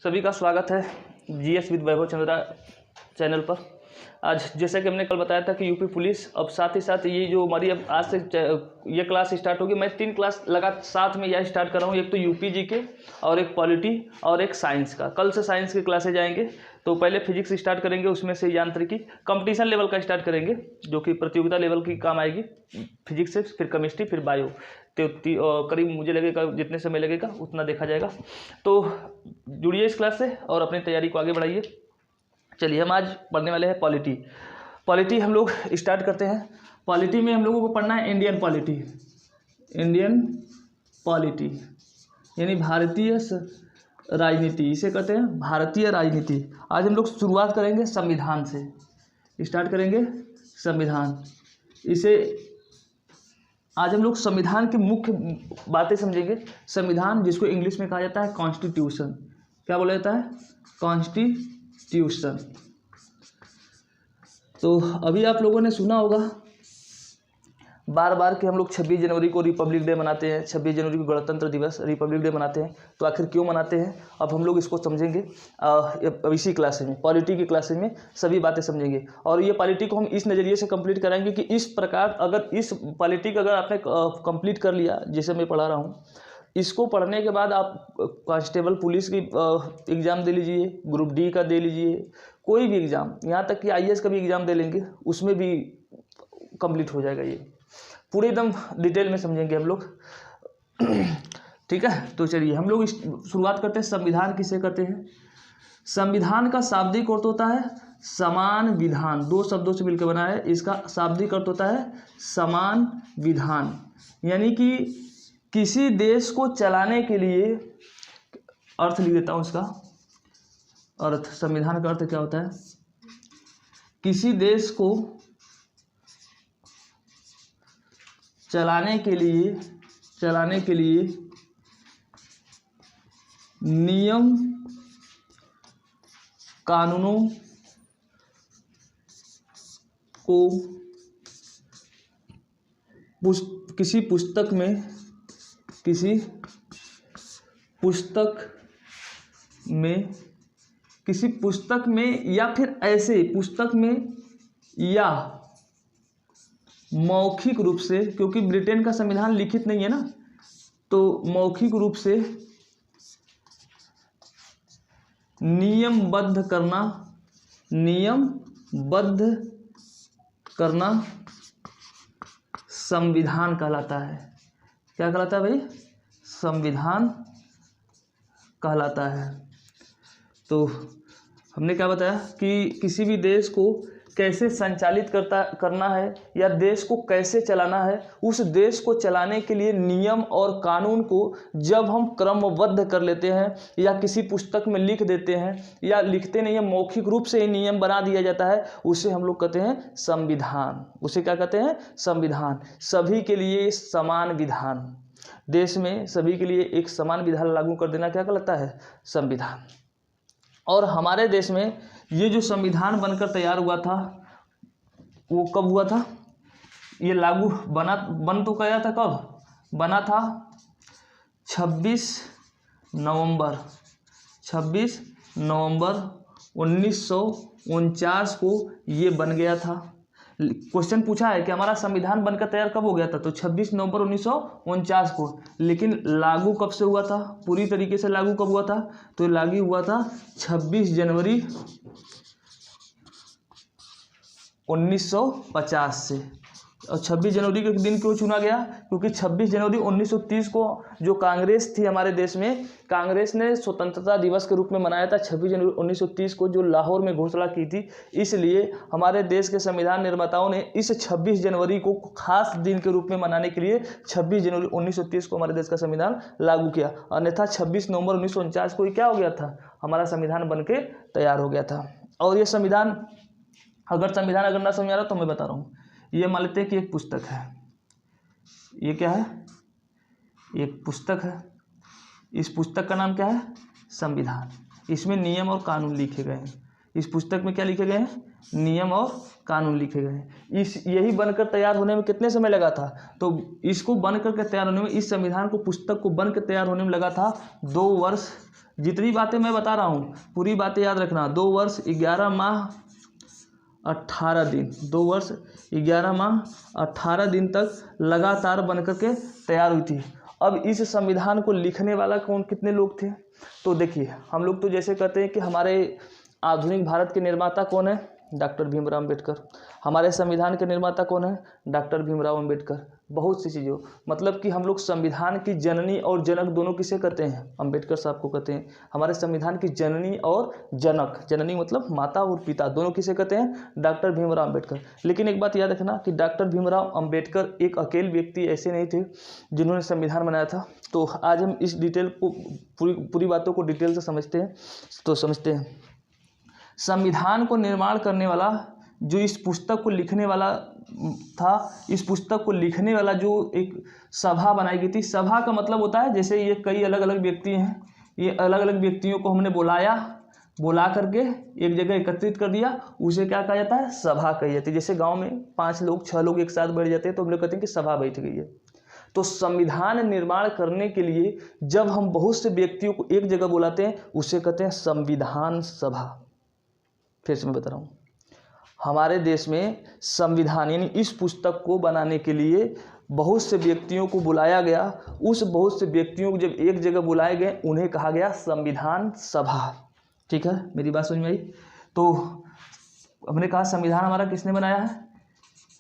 सभी का स्वागत है GS with Vaibhav Chandra channel पर। आज जैसा कि हमने कल बताया था कि यूपी पुलिस अब साथ ही साथ ये जो हमारी अब आज से ये क्लास स्टार्ट होगी। मैं 3 क्लास लगा साथ में यह स्टार्ट कर रहा हूँ, एक तो यूपी जीके और एक पॉलिटी और एक साइंस का। कल से साइंस की क्लासेज जाएंगे, तो पहले फिजिक्स स्टार्ट करेंगे, उसमें से यांत्रिकी कंपटीशन लेवल का स्टार्ट करेंगे जो कि प्रतियोगिता लेवल की काम आएगी। फिजिक्स से फिर केमिस्ट्री फिर बायो, तो करीब मुझे लगेगा जितने समय लगेगा उतना देखा जाएगा। तो जुड़िए इस क्लास से और अपनी तैयारी को आगे बढ़ाइए। चलिए हम आज पढ़ने वाले हैं पॉलिटी हम लोग स्टार्ट करते हैं। पॉलिटी में हम लोगों को पढ़ना है इंडियन पॉलिटी यानी भारतीय राजनीति, इसे कहते हैं भारतीय राजनीति। आज हम लोग शुरुआत करेंगे संविधान से, स्टार्ट करेंगे संविधान। इसे आज हम लोग संविधान की मुख्य बातें समझेंगे। संविधान जिसको इंग्लिश में कहा जाता है कॉन्स्टिट्यूशन, क्या बोला जाता है? कॉन्स्टिट्यूशन। तो अभी आप लोगों ने सुना होगा बार बार कि हम लोग 26 जनवरी को रिपब्लिक डे मनाते हैं, 26 जनवरी को गणतंत्र दिवस रिपब्लिक डे मनाते हैं। तो आखिर क्यों मनाते हैं, अब हम लोग इसको समझेंगे। अब इसी क्लास में, पॉलिटी की क्लासेज में सभी बातें समझेंगे। और ये पॉलिटी को हम इस नज़रिए से कंप्लीट कराएंगे कि इस प्रकार अगर इस पॉलिटी को अगर आपने कंप्लीट कर लिया, जैसे मैं पढ़ा रहा हूँ, इसको पढ़ने के बाद आप कांस्टेबल पुलिस की एग्ज़ाम दे लीजिए, ग्रुप डी का दे लीजिए, कोई भी एग्ज़ाम, यहाँ तक कि आईएएस का भी एग्ज़ाम दे लेंगे, उसमें भी कंप्लीट हो जाएगा। ये पूरे एकदम डिटेल में समझेंगे हम लोग। ठीक है, तो चलिए हम लोग शुरुआत करते हैं। संविधान किसे कहते हैं? संविधान का शाब्दिक अर्थ होता है समान विधान। 2 शब्दों से मिलकर बना है। इसका शाब्दिक अर्थ होता है समान विधान, यानी कि किसी देश को चलाने के लिए, अर्थ लिख देता हूँ इसका अर्थ। संविधान का अर्थ क्या होता है? किसी देश को चलाने के लिए नियम कानूनों को किसी पुस्तक में या फिर ऐसे पुस्तक में या मौखिक रूप से, क्योंकि ब्रिटेन का संविधान लिखित नहीं है ना, तो मौखिक रूप से नियमबद्ध करना संविधान कहलाता है। क्या कहलाता है भाई? संविधान कहलाता है। तो हमने क्या बताया कि किसी भी देश को कैसे संचालित करना है या देश को कैसे चलाना है, उस देश को चलाने के लिए नियम और कानून को जब हम क्रमबद्ध कर लेते हैं या किसी पुस्तक में लिख देते हैं, या लिखते नहीं है, मौखिक रूप से ही नियम बना दिया जाता है, उसे हम लोग कहते हैं संविधान। उसे क्या कहते हैं? संविधान। सभी के लिए समान विधान, देश में सभी के लिए एक समान विधान लागू कर देना क्या कहलाता है? संविधान। और हमारे देश में ये जो संविधान बनकर तैयार हुआ था, वो कब हुआ था? ये लागू बन तो गया था, कब बना था? 26 नवंबर 1949 को ये बन गया था। क्वेश्चन पूछा है कि हमारा संविधान बनकर तैयार कब हो गया था, तो 26 नवंबर 1949 को। लेकिन लागू कब से हुआ था? पूरी तरीके से लागू कब हुआ था? तो लागू हुआ था 26 जनवरी 1950 से। और 26 जनवरी के दिन क्यों चुना गया? क्योंकि 26 जनवरी 1930 को जो कांग्रेस थी हमारे देश में, कांग्रेस ने स्वतंत्रता दिवस के रूप में मनाया था 26 जनवरी 1930 को, जो लाहौर में घोषणा की थी। इसलिए हमारे देश के संविधान निर्माताओं ने इस 26 जनवरी को खास दिन के रूप में मनाने के लिए 26 जनवरी 1930 को हमारे देश का संविधान लागू किया। अन्यथा 26 नवंबर 1949 को क्या हो गया था? हमारा संविधान बन के तैयार हो गया था। और ये संविधान अगर ना समझ आ रहा तो मैं बता रहा हूँ। ये मान लेते हैं कि एक पुस्तक है, ये क्या है? एक पुस्तक है। इस पुस्तक का नाम क्या है? संविधान। इसमें नियम और कानून लिखे गए हैं। इस पुस्तक में क्या लिखे गए हैं? नियम और कानून लिखे गए हैं। यही बनकर तैयार होने में कितने समय लगा था? तो इसको बनकर के तैयार होने में, इस संविधान को, पुस्तक को बनकर तैयार होने में लगा था 2 वर्ष जितनी बातें मैं बता रहा हूँ पूरी बातें याद रखना। 2 वर्ष 11 माह 18 दिन, 2 वर्ष 11 माह 18 दिन तक लगातार बनकर के तैयार हुई थी। अब इस संविधान को लिखने वाला कितने लोग थे? तो देखिए, हम लोग तो जैसे कहते हैं कि हमारे आधुनिक भारत के निर्माता कौन है? डॉक्टर भीमराव अम्बेडकर। हमारे संविधान के निर्माता कौन है? डॉक्टर भीमराव अम्बेडकर। बहुत सी चीज़ों, मतलब कि हम लोग संविधान की जननी और जनक दोनों किसे कहते हैं? अम्बेडकर साहब को कहते हैं। हमारे संविधान की जननी और जनक, जननी मतलब माता और पिता, दोनों किसे कहते हैं? डॉक्टर भीमराव अम्बेडकर। लेकिन एक बात याद रखना कि डॉक्टर भीमराव अम्बेडकर एक अकेले व्यक्ति ऐसे नहीं थे जिन्होंने संविधान बनाया था। तो आज हम इस डिटेल को पूरी बातों को डिटेल से समझते हैं। तो समझते हैं, संविधान को निर्माण करने वाला, जो इस पुस्तक को लिखने वाला था, इस पुस्तक को लिखने वाला जो एक सभा बनाई गई थी। सभा का मतलब होता है जैसे ये कई अलग अलग व्यक्ति हैं, ये अलग अलग व्यक्तियों को हमने बुला करके एक जगह एकत्रित कर दिया, उसे क्या कहा जाता है? सभा कही जाती है। जैसे गांव में 5 लोग 6 लोग एक साथ बैठ जाते हैं तो हम लोग कहते हैं कि सभा बैठ गई है। तो संविधान निर्माण करने के लिए जब हम बहुत से व्यक्तियों को एक जगह बुलाते हैं उसे कहते हैं संविधान सभा। फिर से मैं बता रहा हूँ, हमारे देश में संविधान यानी इस पुस्तक को बनाने के लिए बहुत से व्यक्तियों को बुलाया गया। उस बहुत से व्यक्तियों को जब एक जगह बुलाए गए उन्हें कहा गया संविधान सभा। ठीक है, मेरी बात समझ में आई? तो हमने कहा संविधान हमारा किसने बनाया है?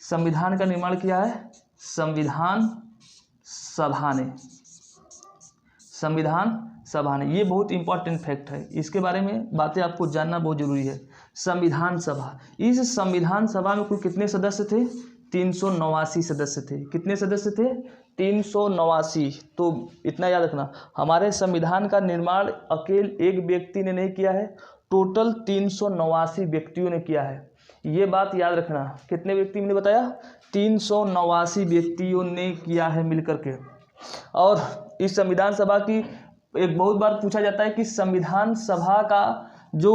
संविधान का निर्माण किया है संविधान सभा ने। संविधान सभा ने, ये बहुत इंपॉर्टेंट फैक्ट है, इसके बारे में बातें आपको जानना बहुत जरूरी है। संविधान सभा, इस संविधान सभा में कुल कितने सदस्य थे? 389 सदस्य थे। कितने सदस्य थे? 389। तो इतना याद रखना, हमारे संविधान का निर्माण अकेले एक व्यक्ति ने नहीं किया है, टोटल 389 व्यक्तियों ने किया है। ये बात याद रखना। कितने व्यक्ति मैंने बताया? 389 व्यक्तियों ने किया है मिलकर के। और इस संविधान सभा की एक बहुत बार पूछा जाता है कि संविधान सभा का जो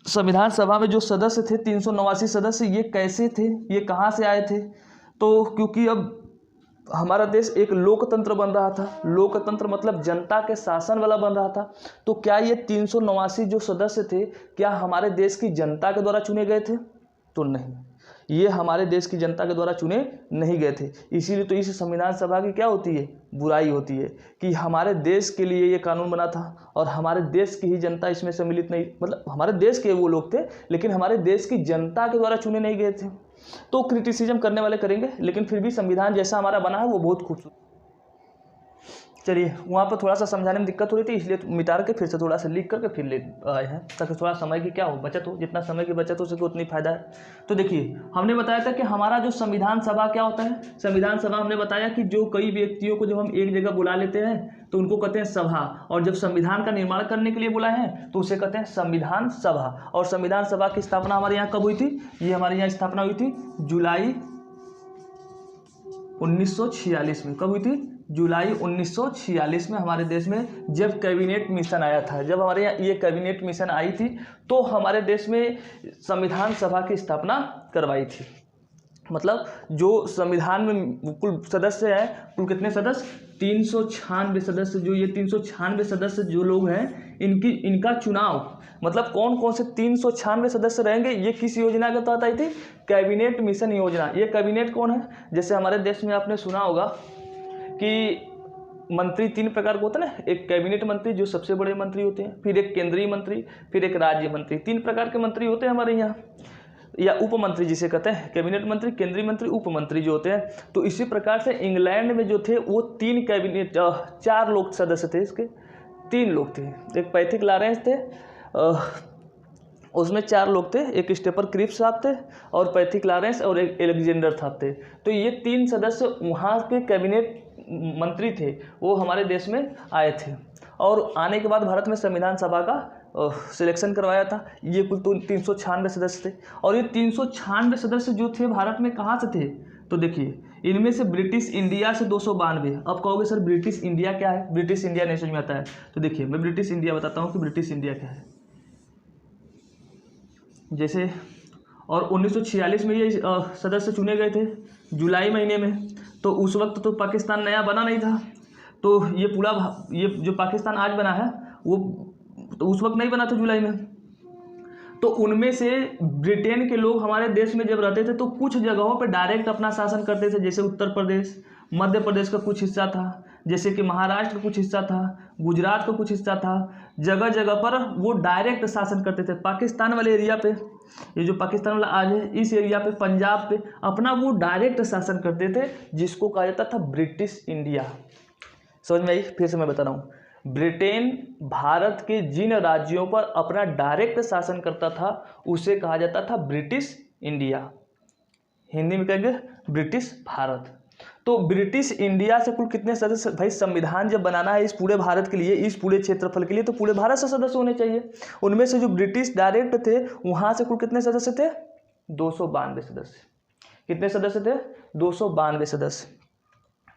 संविधान सभा में जो सदस्य थे 389 सदस्य, ये कैसे थे, ये कहाँ से आए थे? तो क्योंकि अब हमारा देश एक लोकतंत्र बन रहा था, लोकतंत्र मतलब जनता के शासन वाला बन रहा था। तो क्या ये 389 जो सदस्य थे, क्या हमारे देश की जनता के द्वारा चुने गए थे? तो नहीं, ये हमारे देश की जनता के द्वारा चुने नहीं गए थे। इसीलिए तो इस संविधान सभा की क्या होती है? बुराई होती है कि हमारे देश के लिए ये कानून बना था और हमारे देश की ही जनता इसमें सम्मिलित नहीं, मतलब हमारे देश के वो लोग थे लेकिन हमारे देश की जनता के द्वारा चुने नहीं गए थे। तो क्रिटिसिज्म करने वाले करेंगे, लेकिन फिर भी संविधान जैसा हमारा बना है वो बहुत खूबसूरत। चलिए, वहाँ पर थोड़ा सा समझाने में दिक्कत हो रही थी, इसलिए मिटा के फिर से थोड़ा सा लिख करके फिर ले आए हैं ताकि थोड़ा समय की क्या हो, बचत हो। जितना समय की बचत हो सके उतनी फायदा है। तो देखिए, हमने बताया था कि हमारा जो संविधान सभा क्या होता है? संविधान सभा हमने बताया कि जो कई व्यक्तियों को जब हम एक जगह बुला लेते हैं तो उनको कहते हैं सभा, और जब संविधान का निर्माण करने के लिए बुलाए हैं तो उसे कहते हैं संविधान सभा। और संविधान सभा की स्थापना हमारे यहाँ कब हुई थी? ये हमारे यहाँ स्थापना हुई थी जुलाई 1946 में। कब हुई थी? जुलाई 1946 में हमारे देश में जब कैबिनेट मिशन आया था। जब हमारे यहाँ ये कैबिनेट मिशन आई थी तो हमारे देश में संविधान सभा की स्थापना करवाई थी। मतलब जो संविधान में कुल सदस्य हैं, कुल कितने सदस्य? 396 सदस्य। जो ये 396 सदस्य जो लोग हैं, इनका चुनाव, मतलब कौन कौन से 396 सदस्य रहेंगे, ये किस योजना के तहत आई थी? कैबिनेट मिशन योजना। ये कैबिनेट कौन है? जैसे हमारे देश में आपने सुना होगा कि मंत्री 3 प्रकार के होते हैं ना। एक कैबिनेट मंत्री जो सबसे बड़े मंत्री होते हैं, फिर एक केंद्रीय मंत्री, फिर एक राज्य मंत्री। 3 प्रकार के मंत्री होते हैं हमारे यहाँ, या उप मंत्री जिसे कहते हैं। कैबिनेट मंत्री, केंद्रीय मंत्री, उप मंत्री जो होते हैं। तो इसी प्रकार से इंग्लैंड में जो थे वो 3 कैबिनेट 4 लोग सदस्य थे। इसके 3 लोग थे। एक पैथिक लॉरेंस थे, उसमें 4 लोग थे। एक स्टेफन क्रिप्स साहब थे और पैथिक लॉरेंस और एक एलेक्जेंडर साहब थे। तो ये 3 सदस्य वहाँ के कैबिनेट मंत्री थे, वो हमारे देश में आए थे। और आने के बाद भारत में संविधान सभा का सिलेक्शन करवाया था। ये कुल 396 सदस्य थे। और ये 396 सदस्य जो थे भारत में कहाँ से थे? तो देखिए, इनमें से ब्रिटिश इंडिया से 292। अब कहोगे सर ब्रिटिश इंडिया क्या है? ब्रिटिश इंडिया नहीं समझ में आता है। तो देखिए, मैं ब्रिटिश इंडिया बताता हूँ कि ब्रिटिश इंडिया क्या है। जैसे और 1946 में ये सदस्य चुने गए थे जुलाई महीने में। तो उस वक्त तो पाकिस्तान नया बना नहीं था। तो ये जो पाकिस्तान आज बना है वो तो उस वक्त नहीं बना था जुलाई में। तो उनमें से ब्रिटेन के लोग हमारे देश में जब रहते थे तो कुछ जगहों पर डायरेक्ट अपना शासन करते थे, जैसे उत्तर प्रदेश, मध्य प्रदेश का कुछ हिस्सा था, जैसे कि महाराष्ट्र का कुछ हिस्सा था, गुजरात का कुछ हिस्सा था। जगह जगह पर वो डायरेक्ट शासन करते थे। पाकिस्तान वाले एरिया पे, ये जो पाकिस्तान वाला आज है, इस एरिया पे, पंजाब पे अपना वो डायरेक्ट शासन करते थे, जिसको कहा जाता था ब्रिटिश इंडिया। समझ में आई? फिर से मैं बता रहा हूँ, ब्रिटेन भारत के जिन राज्यों पर अपना डायरेक्ट शासन करता था उसे कहा जाता था ब्रिटिश इंडिया। हिंदी में कहेंगे ब्रिटिश भारत। तो ब्रिटिश इंडिया से कुल कितने सदस्य? भाई संविधान जब बनाना है इस पूरे भारत के लिए, इस पूरे क्षेत्रफल के लिए, तो पूरे भारत से सदस्य होने चाहिए। उनमें से जो ब्रिटिश डायरेक्ट थे वहाँ से कुल कितने सदस्य थे? 292 सदस्य। कितने सदस्य थे? 292 सदस्य।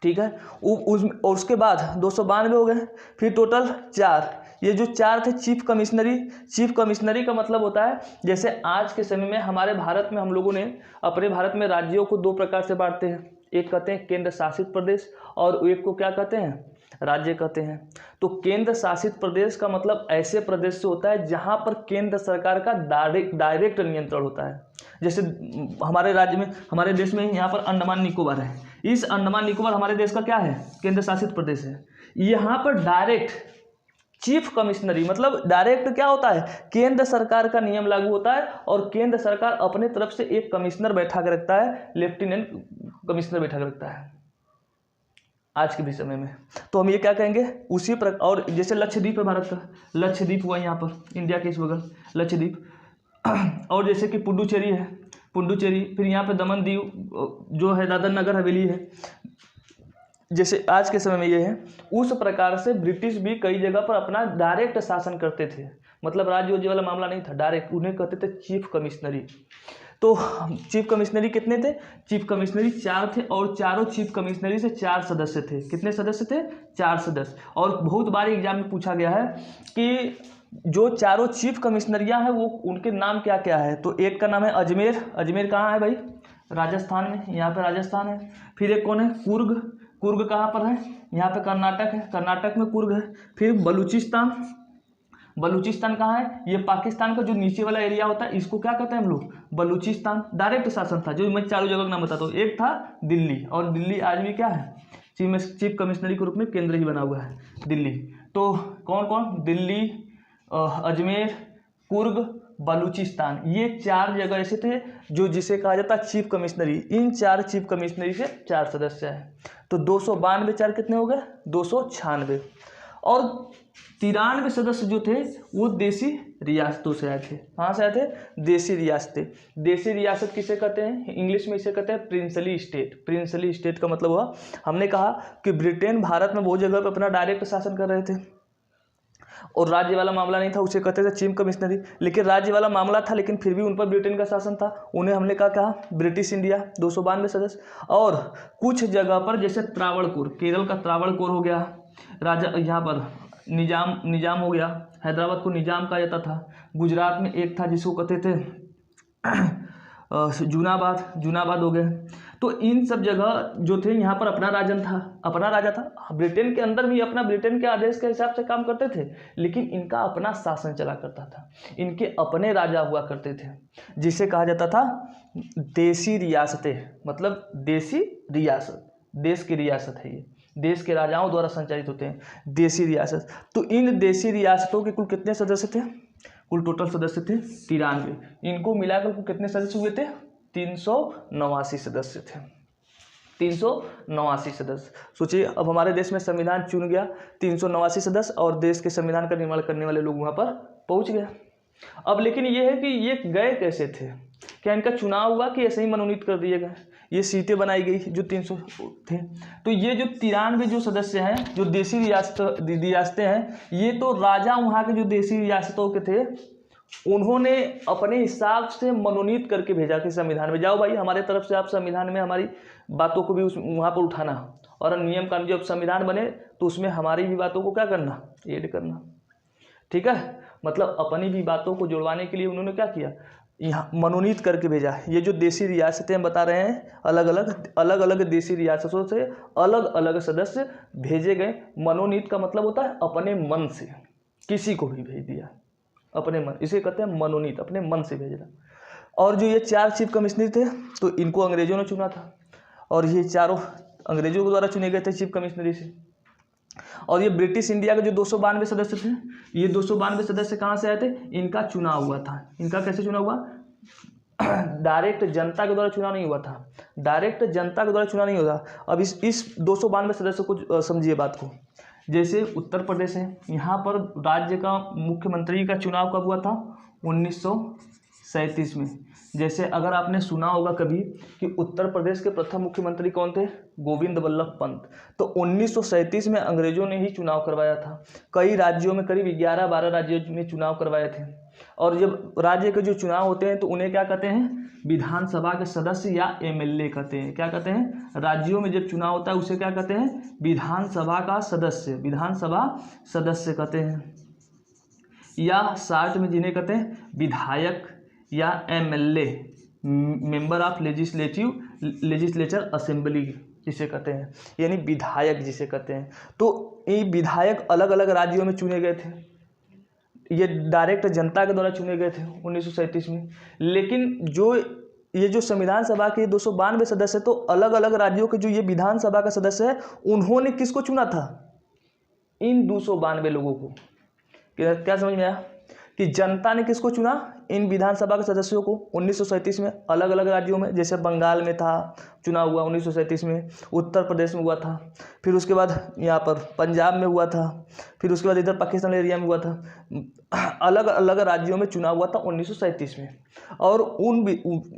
ठीक है। और उसके बाद 292 हो गए, फिर टोटल 4। ये जो 4 थे चीफ कमिश्नरी। चीफ कमिश्नरी का मतलब होता है, जैसे आज के समय में हमारे भारत में हम लोगों ने अपने भारत में राज्यों को 2 प्रकार से बांटते हैं। एक कहते हैं केंद्र शासित प्रदेश और एक को क्या कहते हैं? राज्य कहते हैं। तो केंद्र शासित प्रदेश का मतलब ऐसे प्रदेश से होता है जहां पर केंद्र सरकार का डायरेक्ट नियंत्रण होता है। जैसे हमारे राज्य में, हमारे देश में यहाँ पर अंडमान निकोबार है। इस अंडमान निकोबार हमारे देश का क्या है? केंद्र शासित प्रदेश है। यहाँ पर डायरेक्ट चीफ कमिश्नरी मतलब डायरेक्ट क्या होता है? केंद्र सरकार का नियम लागू होता है और केंद्र सरकार अपने तरफ से एक कमिश्नर बैठा कर रखता है, लेफ्टिनेंट कमिश्नर बैठा कर रखता है आज के भी समय में। तो हम ये क्या कहेंगे? उसी प्रकार। और जैसे लक्षद्वीप है भारत का, लक्षद्वीप हुआ यहाँ पर इंडिया के इस बगल, लक्षद्वीप। और जैसे कि पुडुचेरी है, पुडुचेरी। फिर यहाँ पे दमन दीव जो है, दादर नगर हवेली है, जैसे आज के समय में ये है। उस प्रकार से ब्रिटिश भी कई जगह पर अपना डायरेक्ट शासन करते थे। मतलब राज्य वाला मामला नहीं था, डायरेक्ट। उन्हें कहते थे चीफ कमिश्नरी। तो चीफ कमिश्नरी कितने थे? चीफ कमिश्नरी 4 थे और चारों चीफ कमिश्नरी से 4 सदस्य थे। कितने सदस्य थे? 4 सदस्य। और बहुत बार एग्जाम में पूछा गया है कि जो चारों चीफ कमिश्नरियाँ हैं वो उनके नाम क्या क्या है। तो एक का नाम है अजमेर। अजमेर कहाँ है भाई? राजस्थान में, यहाँ पे राजस्थान है। फिर एक कौन है? कुर्ग। कुर्ग कहाँ पर है? यहाँ पे कर्नाटक है, कर्नाटक में कुर्ग है। फिर बलूचिस्तान। बलूचिस्तान कहाँ है? ये पाकिस्तान का जो नीचे वाला एरिया होता है इसको क्या कहते हैं हम लोग? बलूचिस्तान। डायरेक्ट शासन था, जो मैं चारों जगह का नाम बताता हूँ। एक था दिल्ली, और दिल्ली आज भी क्या है? चीफ कमिश्नरी के रूप में केंद्र ही बना हुआ है, दिल्ली। तो कौन कौन? दिल्ली, अजमेर, कुर्ग, बलूचिस्तान, ये 4 जगह ऐसे थे जो जिसे कहा जाता है चीफ कमिश्नरी। इन 4 चीफ कमिश्नरी से 4 सदस्य हैं। तो 292 4 कितने हो गए? 296। और 93 सदस्य जो थे वो देसी रियासतों से आए थे। कहाँ से आए थे? देसी रियासतें। देसी रियासत किसे कहते हैं? इंग्लिश में इसे कहते हैं प्रिंसली स्टेट। प्रिंसली स्टेट का मतलब हुआ, हमने कहा कि ब्रिटेन भारत में बहुत जगह पर अपना डायरेक्ट शासन कर रहे थे और राज्य वाला मामला नहीं था, उसे कहते थे चीफ कमिश्नरी। लेकिन राज्य वाला मामला था, लेकिन फिर भी उन पर ब्रिटेन का शासन था, उन्हें हमने कहा ब्रिटिश इंडिया। 292 सदस्य। और कुछ जगह पर जैसे त्रावणकोर, केरल का त्रावणकोर हो गया, राजा यहाँ पर निजाम हो गया, हैदराबाद को निजाम कहा जाता था। गुजरात में एक था जिसको कहते थे जूनाबाद हो गए। तो इन सब जगह जो थे यहाँ पर अपना राजा था। ब्रिटेन के अंदर भी अपना, ब्रिटेन के आदेश के हिसाब से काम करते थे, लेकिन इनका अपना शासन चला करता था। इनके अपने राजा हुआ करते थे, जिसे कहा जाता था देसी रियासतें। मतलब देसी रियासत, देश की रियासत है ये, देश के राजाओं द्वारा संचालित होते हैं, देसी रियासत। तो इन देसी रियासतों के कुल कितने सदस्य थे? कुल टोटल सदस्य थे 93। इनको मिलाकर कुल कितने सदस्य हुए थे? 389 सदस्य थे। 389 सदस्य। सोचिए, अब हमारे देश में संविधान चुन गया 389 सदस्य, और देश के संविधान का निर्माण करने वाले लोग वहाँ पर पहुँच गए। अब लेकिन ये है कि ये गए कैसे थे? क्या इनका चुनाव हुआ कि ऐसे ही मनोनीत कर दिए गए? ये सीटें बनाई गई जो 300 थे। तो ये जो 93 जो सदस्य हैं, जो देसी रियासतें हैं, ये तो राजा वहाँ के जो देसी रियासतों के थे उन्होंने अपने हिसाब से मनोनीत करके भेजा कि संविधान में जाओ भाई, हमारे तरफ से आप संविधान में हमारी बातों को भी वहाँ पर उठाना, और नियम कानून जब संविधान बने तो उसमें हमारी भी बातों को क्या करना? ऐड करना। ठीक है, मतलब अपनी भी बातों को जुड़वाने के लिए उन्होंने क्या किया? यहाँ मनोनीत करके भेजा। ये जो देसी रियासतें बता रहे हैं, अलग अलग देसी रियासतों से अलग अलग सदस्य भेजे गए। मनोनीत का मतलब होता है अपने मन से, किसी को भी भेज दिया अपने मन, इसे कहते हैं मनोनीत, अपने मन से भेजना। और जो ये 4 चीफ कमिश्नर थे तो इनको अंग्रेजों ने चुना था, और ये चारों अंग्रेजों के द्वारा चुने गए थे चीफ कमिश्नरी से। और ये ब्रिटिश इंडिया के जो 292 सदस्य थे, ये 292 सदस्य कहाँ से आए थे? इनका चुनाव हुआ था। इनका कैसे चुनाव हुआ? डायरेक्ट जनता के द्वारा चुनाव नहीं हुआ था, डायरेक्ट जनता के द्वारा चुनाव नहीं हुआ। अब इस 292 सदस्यों को समझिए बात को। जैसे उत्तर प्रदेश है, यहाँ पर राज्य का मुख्यमंत्री का चुनाव कब हुआ था? 1937 में। जैसे अगर आपने सुना होगा कभी कि उत्तर प्रदेश के प्रथम मुख्यमंत्री कौन थे? गोविंद वल्लभ पंत। तो 1937 में अंग्रेजों ने ही चुनाव करवाया था। कई राज्यों में, करीब 11-12 राज्यों में चुनाव करवाए थे। और जब राज्य के जो चुनाव होते हैं तो उन्हें क्या कहते हैं? विधानसभा के सदस्य या एमएलए कहते हैं। क्या कहते हैं? राज्यों में जब चुनाव होता है उसे क्या कहते हैं? विधानसभा का सदस्य, विधानसभा सदस्य कहते हैं। या शार्ट में जिन्हें कहते हैं विधायक या MLA, member of legislature assembly जिसे कहते हैं, यानी विधायक जिसे कहते हैं। तो ये विधायक अलग अलग राज्यों में चुने गए थे, ये डायरेक्ट जनता के द्वारा चुने गए थे 1937 में। लेकिन ये जो संविधान सभा के 292 सदस्य, तो अलग अलग राज्यों के जो ये विधानसभा का सदस्य है, उन्होंने किसको चुना था? इन 292 लोगों को। क्या समझ में आया कि जनता ने किसको चुना? इन विधानसभा के सदस्यों को 1937 में अलग अलग राज्यों में। जैसे बंगाल में था चुनाव हुआ 1937 में, उत्तर प्रदेश में हुआ था, फिर उसके बाद यहाँ पर पंजाब में हुआ था, फिर उसके बाद इधर पाकिस्तान एरिया में हुआ था। अलग अलग राज्यों में चुनाव हुआ था 1937 में। और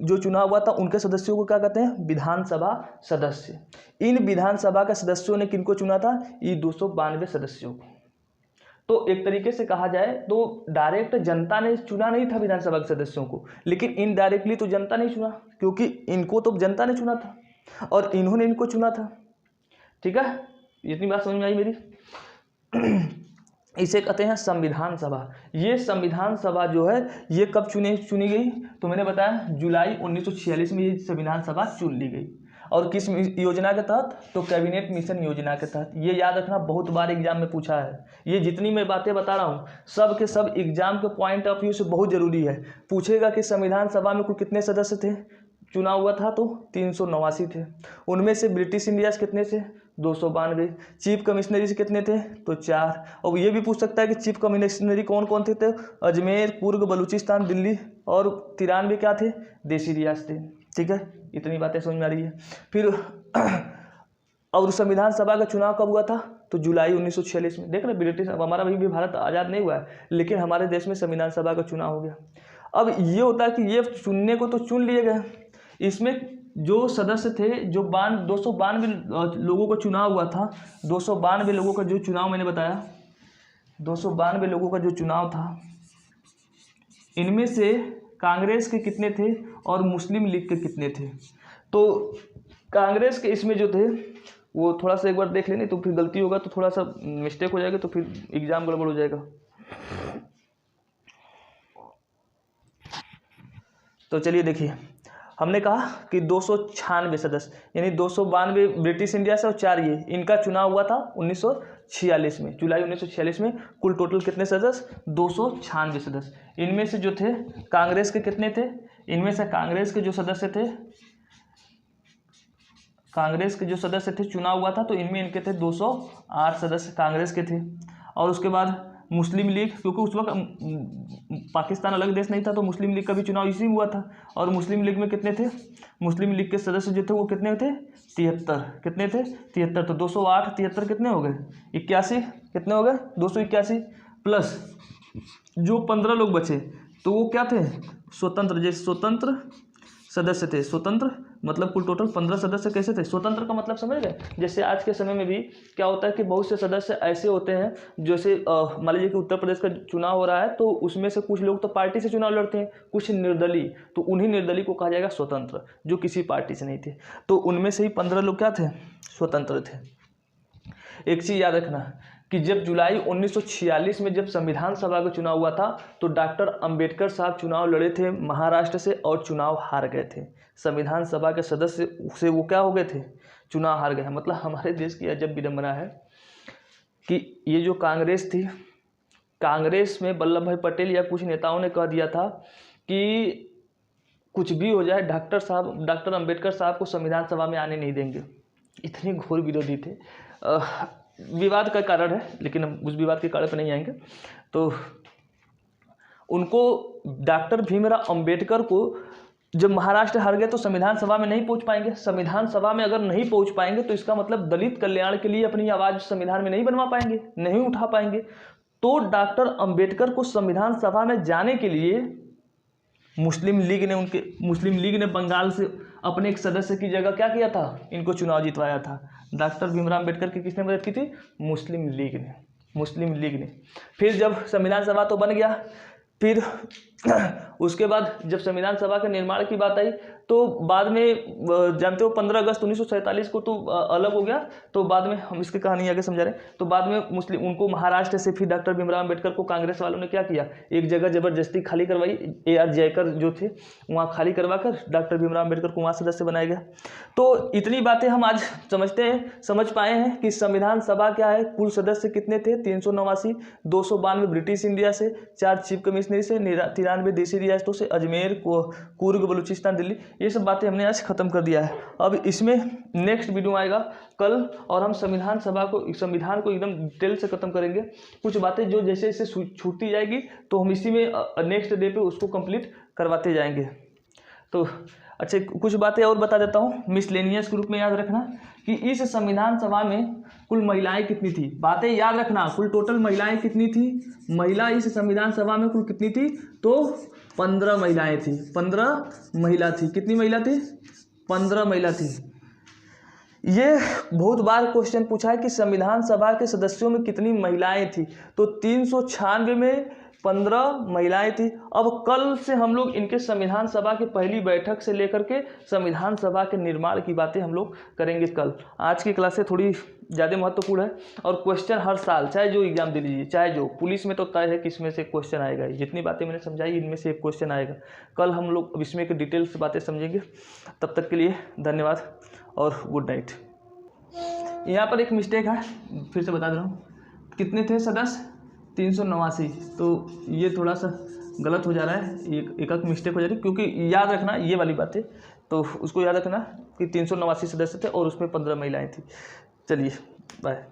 जो चुनाव हुआ था उनके सदस्यों को क्या कहते हैं? विधानसभा सदस्य। इन विधानसभा के सदस्यों ने किनको चुना था? ये 292 सदस्यों को। तो एक तरीके से कहा जाए तो डायरेक्ट जनता ने चुना नहीं था विधानसभा के सदस्यों को, लेकिन इनडायरेक्टली तो जनता नहीं चुना, क्योंकि इनको तो जनता ने चुना था और इन्होंने इनको चुना था। ठीक है, इतनी बात समझ में आई मेरी? इसे कहते हैं संविधान सभा। ये संविधान सभा जो है ये कब चुनी गई? तो मैंने बताया जुलाई 1946 में ये संविधान सभा चुन ली गई। और किस योजना के तहत? तो कैबिनेट मिशन योजना के तहत। ये याद रखना, बहुत बार एग्जाम में पूछा है। ये जितनी मैं बातें बता रहा हूँ सब के सब एग्जाम के पॉइंट ऑफ व्यू से बहुत जरूरी है। पूछेगा कि संविधान सभा में कुल कितने सदस्य थे? चुनाव हुआ था तो 389 थे। उनमें से ब्रिटिश इंडिया से कितने थे? 292। चीफ कमिश्नरी से कितने थे? तो 4। और ये भी पूछ सकता है कि चीफ कमिश्नरी कौन कौन थे? तो अजमेर, कुर्ग, बलूचिस्तान, दिल्ली, और 93 क्या थे? देसी रियासतें। ठीक है, इतनी बातें समझ में आ रही है। फिर और संविधान सभा का चुनाव कब हुआ था? तो जुलाई 1946 में। देख रहे, ब्रिटिश, अब हमारा भी भारत आज़ाद नहीं हुआ है, लेकिन हमारे देश में संविधान सभा का चुनाव हो गया। अब ये होता है कि ये चुनने को तो चुन लिए गए, इसमें जो सदस्य थे, जो 292 लोगों का चुनाव हुआ था, 292 लोगों का जो चुनाव मैंने बताया, 292 लोगों का जो चुनाव था, इनमें से कांग्रेस के कितने थे और मुस्लिम लीग के कितने थे? तो कांग्रेस के इसमें जो थे वो थोड़ा सा एक बार देख लेने, तो फिर गलती होगा तो थोड़ा सा मिस्टेक हो जाएगा, तो फिर एग्जाम गड़बड़ हो जाएगा। तो चलिए देखिए, हमने कहा कि 296 सदस्य, यानी 292 ब्रिटिश इंडिया से और 4 ये, इनका चुनाव हुआ था 1946 में, जुलाई 1946 में। कुल टोटल कितने सदस्य? 296 सदस्य। इनमें से जो थे कांग्रेस के कितने थे? इनमें से कांग्रेस के जो सदस्य थे, चुनाव हुआ था तो इनमें इनके थे 208 सदस्य कांग्रेस के थे। और उसके बाद मुस्लिम लीग, क्योंकि उस वक्त पाकिस्तान अलग देश नहीं था तो मुस्लिम लीग का भी चुनाव इसी में हुआ था। और मुस्लिम लीग में कितने थे? मुस्लिम लीग के सदस्य जो थे वो कितने थे? 73। कितने थे? 73। तो 208 73 कितने हो गए? 81। कितने हो गए? 281 प्लस जो 15 लोग बचे तो वो क्या थे? स्वतंत्र। जैसे स्वतंत्र सदस्य थे, स्वतंत्र मतलब कुल टोटल 15 सदस्य कैसे थे? स्वतंत्र का मतलब समझ गए? जैसे आज के समय में भी क्या होता है कि बहुत से सदस्य ऐसे होते हैं, जैसे मान लीजिए कि उत्तर प्रदेश का चुनाव हो रहा है तो उसमें से कुछ लोग तो पार्टी से चुनाव लड़ते हैं, कुछ निर्दलीय, तो उन्हीं निर्दलीय को कहा जाएगा स्वतंत्र, जो किसी पार्टी से नहीं थे। तो उनमें से ही 15 लोग क्या थे? स्वतंत्र थे। एक चीज़ याद रखना कि जब जुलाई 1946 में जब संविधान सभा का चुनाव हुआ था तो डॉक्टर अंबेडकर साहब चुनाव लड़े थे महाराष्ट्र से और चुनाव हार गए थे। संविधान सभा के सदस्य से वो क्या हो गए थे? चुनाव हार गए। मतलब हमारे देश की अजब विडंबना है कि ये जो कांग्रेस थी कांग्रेस में वल्लभ भाई पटेल या कुछ नेताओं ने कह दिया था कि कुछ भी हो जाए डॉक्टर अंबेडकर साहब को संविधान सभा में आने नहीं देंगे। इतने घोर विरोधी थे। विवाद का कारण है, लेकिन हम उस विवाद के कारण पर नहीं आएंगे। तो उनको डॉक्टर भीमराव अंबेडकर को जब महाराष्ट्र हार गए तो संविधान सभा में नहीं पहुंच पाएंगे। संविधान सभा में अगर नहीं पहुंच पाएंगे तो इसका मतलब दलित कल्याण के लिए अपनी आवाज़ संविधान में नहीं बनवा पाएंगे, नहीं उठा पाएंगे। तो डॉक्टर अंबेडकर को संविधान सभा में जाने के लिए मुस्लिम लीग ने बंगाल से अपने एक सदस्य की जगह क्या किया था, इनको चुनाव जितवाया था। डॉक्टर भीमराव अंबेडकर की किसने मदद की थी? मुस्लिम लीग ने। फिर जब संविधान सभा तो बन गया, फिर उसके बाद जब संविधान सभा के निर्माण की बात आई तो बाद में जानते हो 15 अगस्त 1947 को तो अलग हो गया। तो बाद में हम इसकी कहानी आगे समझा रहे हैं। तो बाद में उनको महाराष्ट्र से फिर डॉक्टर भीमराव अंबेडकर को कांग्रेस वालों ने क्या किया, एक जगह जबरदस्ती खाली करवाई। AR जयकर जो थे वहाँ खाली करवाकर डॉक्टर भीमराव अंबेडकर को वहाँ सदस्य बनाया गया। तो इतनी बातें हम आज समझ पाए हैं कि संविधान सभा क्या है, कुल सदस्य कितने थे 389, 292 ब्रिटिश इंडिया से, 4 चीफ कमिश्नरी से, 93 देसी रियासतों से, अजमेर कुर्ग बलूचिस्तान दिल्ली। ये सब बातें हमने आज खत्म कर दिया है। अब इसमें नेक्स्ट वीडियो आएगा कल और हम संविधान को एकदम डिटेल से खत्म करेंगे। कुछ बातें जो जैसे जैसे छूटती जाएगी तो हम इसी में नेक्स्ट डे पे उसको कंप्लीट करवाते जाएंगे। तो अच्छा, कुछ बातें और बता देता हूँ मिसलेनियस ग्रुप में। याद रखना कि इस संविधान सभा में कुल महिलाएं कितनी थी, बातें याद रखना। कुल टोटल महिलाएं कितनी थी, महिला इस संविधान सभा में कुल कितनी थी, तो 15 महिलाएं थी। 15 महिला थी। कितनी महिला थी? 15 महिला थी। ये बहुत बार क्वेश्चन पूछा है कि संविधान सभा के सदस्यों में कितनी महिलाएं थी, तो 396 में 15 महिलाएं थी। अब कल से हम लोग इनके संविधान सभा की पहली बैठक से लेकर के संविधान सभा के निर्माण की बातें हम लोग करेंगे कल। आज की क्लासें थोड़ी ज़्यादा महत्वपूर्ण है और क्वेश्चन हर साल चाहे जो एग्जाम दे लीजिए, चाहे जो पुलिस में तो तय है कि इसमें से क्वेश्चन आएगा। जितनी बातें मैंने समझाई इनमें से एक क्वेश्चन आएगा। कल हम लोग अब इसमें की डिटेल से बातें समझेंगे। तब तक के लिए धन्यवाद और गुड नाइट। यहाँ पर एक मिस्टेक है, फिर से बता दे रहा हूँ। कितने थे सदस्य? 389। तो ये थोड़ा सा गलत हो जा रहा है, एक मिस्टेक हो जा रही है, क्योंकि याद रखना ये वाली बातें, तो उसको याद रखना कि 389 सदस्य थे और उसमें 15 महिलाएं थी। चलिए बाय।